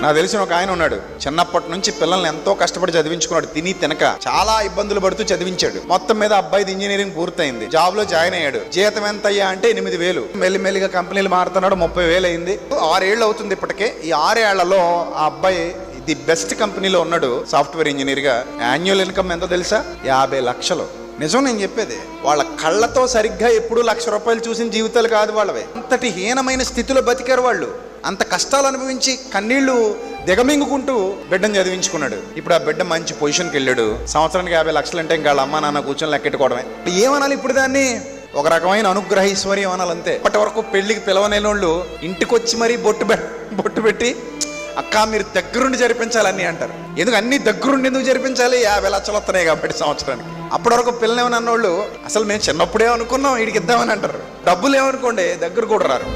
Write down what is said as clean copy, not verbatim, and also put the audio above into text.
నాకు తెలిసిన ఒక ఆయన ఉన్నాడు, చిన్నప్పటి నుంచి పిల్లల్ని ఎంతో కష్టపడి చదివించుకున్నాడు. తిని తినక చాలా ఇబ్బందులు పడుతూ చదివించాడు. మొత్తం మీద అబ్బాయిది ఇంజనీరింగ్ పూర్తయింది, జాబ్ లో జాయిన్ అయ్యాడు. జీతం ఎంత అయ్యా అంటే 8,000. మెల్లిమెల్లిగా కంపెనీలు మారుతున్నాడు, 30,000 అయింది. 6 ఏళ్ళు అవుతుంది ఇప్పటికే. ఈ 6 ఏళ్లలో ఆ అబ్బాయి ది బెస్ట్ కంపెనీలో ఉన్నాడు సాఫ్ట్వేర్ ఇంజనీర్ గా. యాన్యువల్ ఇన్కమ్ ఎంతో తెలుసా? 50 లక్షలు. నిజం నేను చెప్పేది. వాళ్ళ కళ్ళతో సరిగ్గా ఎప్పుడు ₹1,00,000 చూసిన జీవితాలు కాదు వాళ్ళవి. అంతటి హీనమైన స్థితిలో బతికారు వాళ్ళు. అంత కష్టాలు అనుభవించి కన్నీళ్లు దిగమింగుకుంటూ బిడ్డను చదివించుకున్నాడు. ఇప్పుడు ఆ బిడ్డ మంచి పొజిషన్కి వెళ్ళాడు. సంవత్సరానికి 50 లక్షలు అంటే ఇంకా వాళ్ళ అమ్మ నాన్న కూర్చొని లెక్కెట్టుకోవడమే. ఏమనాలి ఇప్పుడు దాన్ని? ఒక రకమైన అనుగ్రహైశ్వర్యం అనాలి అంతే. అప్పటి వరకు పెళ్లికి పిలవనేనోళ్ళు ఇంటికి వచ్చి మరీ బొట్టు పెట్టి అక్క మీరు దగ్గరుండి జరిపించాలని అంటారు. ఎందుకు అన్ని దగ్గరుండి ఎందుకు జరిపించాలి? 50 లక్షలు వస్తున్నాయి కాబట్టి సంవత్సరానికి. అప్పటి వరకు పిల్లలేమని అన్నోళ్ళు అసలు మేము చిన్నప్పుడే అనుకున్నాం వీడికి ఇద్దామని అంటారు. డబ్బులు ఏమనుకోండి దగ్గర కూడా రారు.